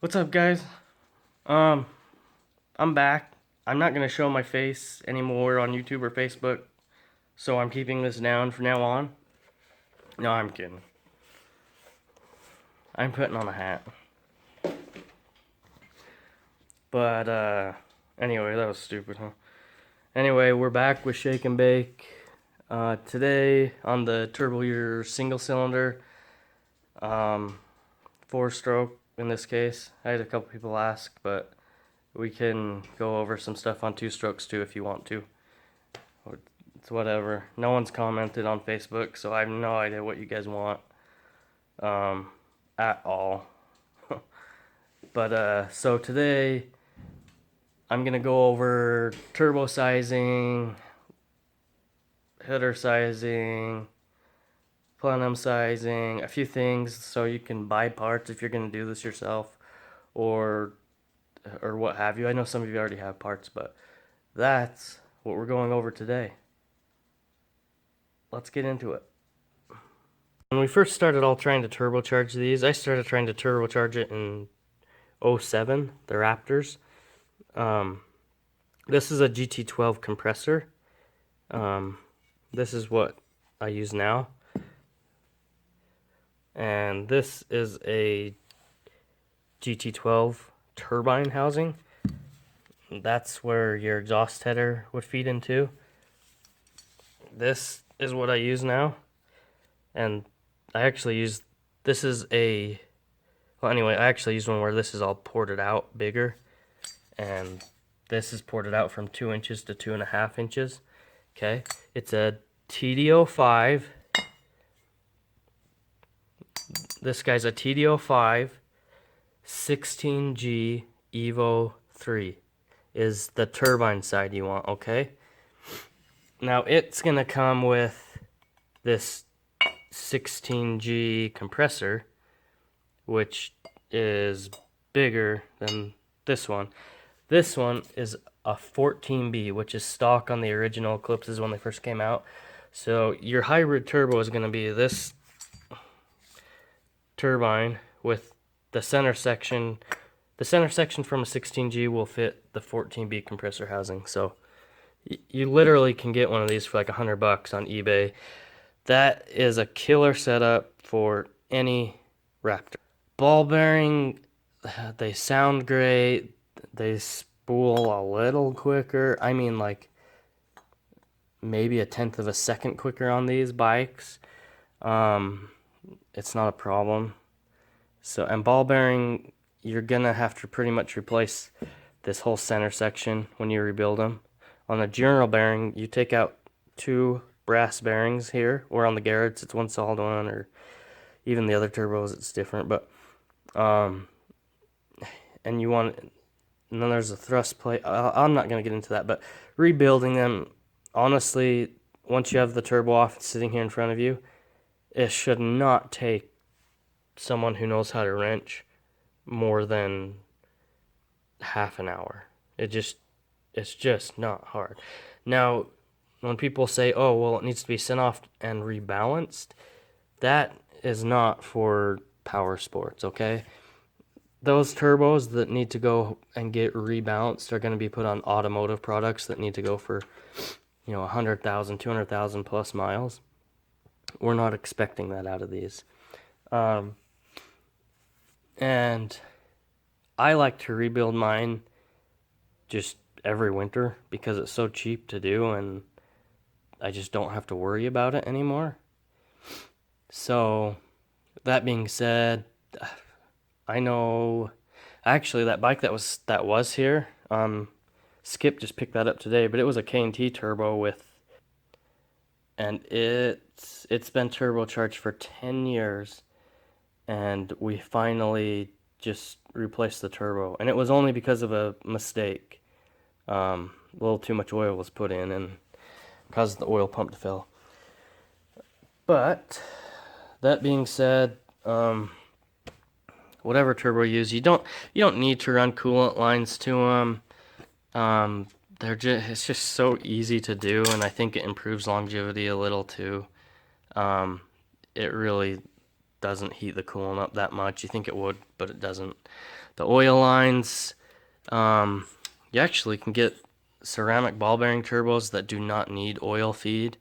What's up, guys? Um, I'm back. I'm not gonna show my face anymore on YouTube or Facebook, so I'm keeping this down from now on. No, I'm kidding. I'm putting on a hat. But anyway, that was stupid, huh? Anyway, we're back with Shake and Bake. Today on the Turbo Year single cylinder, um, 4-stroke in this case. I had a couple people ask, but we can go over some stuff on 2-strokes too if you want to. It's whatever. No one's commented on Facebook, so I have no idea what you guys want um, at all. But so today I'm gonna go over turbo sizing, header sizing, plenum sizing, a few things so you can buy parts if you're gonna do this yourself, or what have you. I know some of you already have parts, but that's what we're going over today. Let's get into it. When we first started all trying to turbocharge these, I started trying to turbocharge it in '07, the Raptors. Um, this is a GT12 compressor. This is what I use now. And this is a GT12 turbine housing. That's where your exhaust header would feed into. This is what I use now. And I actually use, this is a, well anyway, I actually use one where this is all ported out bigger. And this is ported out from 2 inches to 2.5 inches. Okay, it's a TD05. This guy's a TD05 16G Evo 3 is the turbine side you want, okay? Now it's gonna come with this 16G compressor, which is bigger than this one. This one is a 14B, which is stock on the original Eclipses when they first came out. So your hybrid turbo is going to be this turbine with the center section. The center section from a 16G will fit the 14B compressor housing. So you literally can get one of these for like $100 on eBay. That is a killer setup for any Raptor. Ball bearing, they sound great. They spool a little quicker. I mean, like maybe 1/10 of a second quicker on these bikes. It's not a problem. So, and ball bearing, you're gonna have to pretty much replace this whole center section when you rebuild them. On the general bearing, you take out 2 brass bearings here, or on the Garrett's it's 1 solid one, or even the other turbos it's different. But and you want, and then there's a thrust plate. I'm not going to get into that, but rebuilding them, honestly, once you have the turbo off sitting here in front of you, it should not take someone who knows how to wrench more than half an hour. It's just not hard. Now, when people say, oh, well, it needs to be sent off and rebalanced, that is not for power sports, okay? Those turbos that need to go and get rebalanced are going to be put on automotive products that need to go for, 100,000, 200,000 plus miles. We're not expecting that out of these. And I like to rebuild mine just every winter because it's so cheap to do and I just don't have to worry about it anymore. So, that being said, I know, actually, that bike that was here, Skip just picked that up today, but it was a K&T turbo and it's been turbocharged for 10 years, and we finally just replaced the turbo, and it was only because of a mistake. A little too much oil was put in and caused the oil pump to fail. But that being said, whatever turbo you use, you don't need to run coolant lines to them. It's just so easy to do, and I think it improves longevity a little too. It really doesn't heat the coolant up that much. You think it would, but it doesn't. The oil lines, you actually can get ceramic ball bearing turbos that do not need oil feed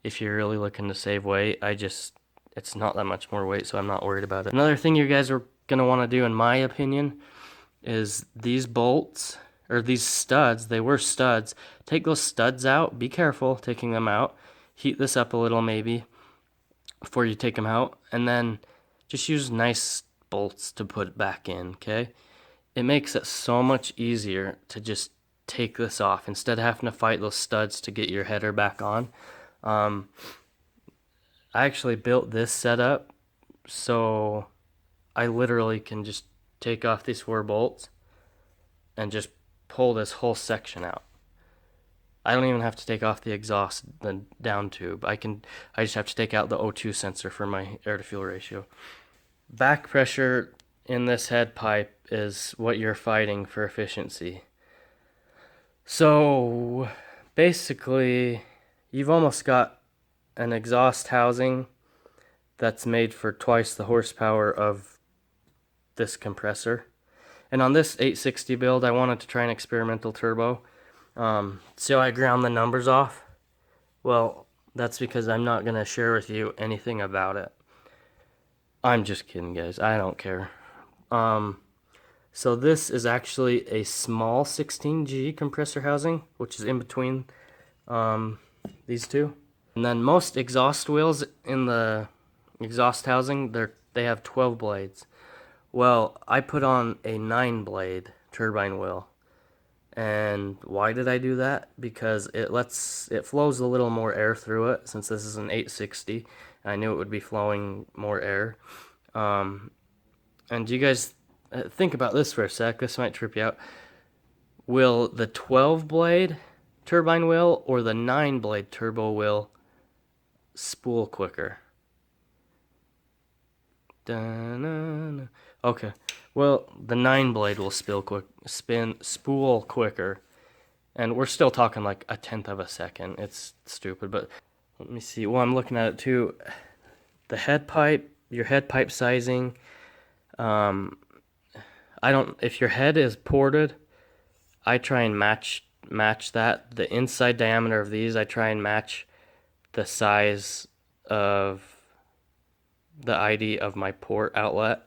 if you're really looking to save weight. It's not that much more weight, so I'm not worried about it. Another thing you guys are gonna want to do, in my opinion, is these bolts, or these studs. They were studs. Take those studs out. Be careful taking them out. Heat this up a little maybe before you take them out, and then just use nice bolts to put it back in, okay? It makes it so much easier to just take this off instead of having to fight those studs to get your header back on. I actually built this setup so I literally can just take off these 4 bolts and just pull this whole section out. I don't even have to take off the exhaust, the down tube. I just have to take out the O2 sensor for my air to fuel ratio. Back pressure in this head pipe is what you're fighting for efficiency. So basically, you've almost got an exhaust housing that's made for twice the horsepower of this compressor. And on this 860 build, I wanted to try an experimental turbo. So I ground the numbers off. Well, that's because I'm not going to share with you anything about it. I'm just kidding, guys. I don't care. So this is actually a small 16G compressor housing, which is in between these two. And then most exhaust wheels in the exhaust housing, they have 12 blades. Well, I put on a 9-blade turbine wheel. And why did I do that? Because it flows a little more air through it, since this is an 860. I knew it would be flowing more air. And you guys think about this for a sec. This might trip you out. Will the 12-blade turbine wheel or the 9-blade turbo wheel spool quicker? Da-na-na. Okay, well, the 9-blade will spool quicker, and we're still talking like a tenth of a second. It's stupid, but let me see. Well, I'm looking at it too. The head pipe, your head pipe sizing. If your head is ported, I try and match that. The inside diameter of these, I try and match the size of the ID of my port outlet.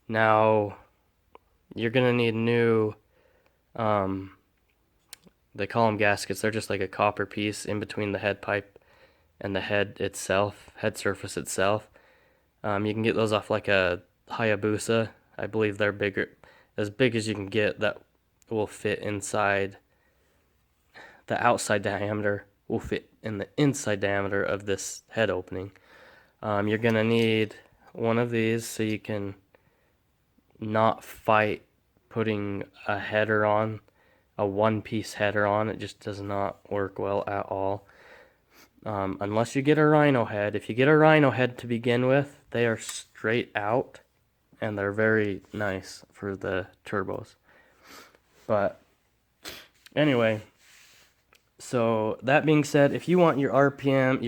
Now, you're going to need new, they call them gaskets. They're just like a copper piece in between the head pipe and the head itself, head surface itself. You can get those off like a Hayabusa. I believe they're bigger, as big as you can get, that will fit inside. The outside diameter will fit in the inside diameter of this head opening. You're going to need one of these so you can not fight putting a header on, a one-piece header on. It just does not work well at all. Unless you get a Rhino head. If you get a Rhino head to begin with, they are straight out and they're very nice for the turbos. But anyway, so that being said, if you want your RPM,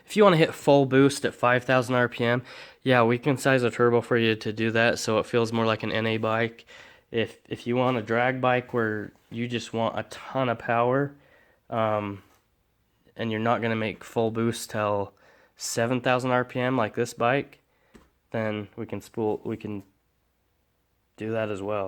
if you want to hit full boost at 5,000 RPM, yeah, we can size a turbo for you to do that so it feels more like an NA bike. If you want a drag bike where you just want a ton of power, and you're not going to make full boost till 7,000 RPM like this bike, then we can do that as well.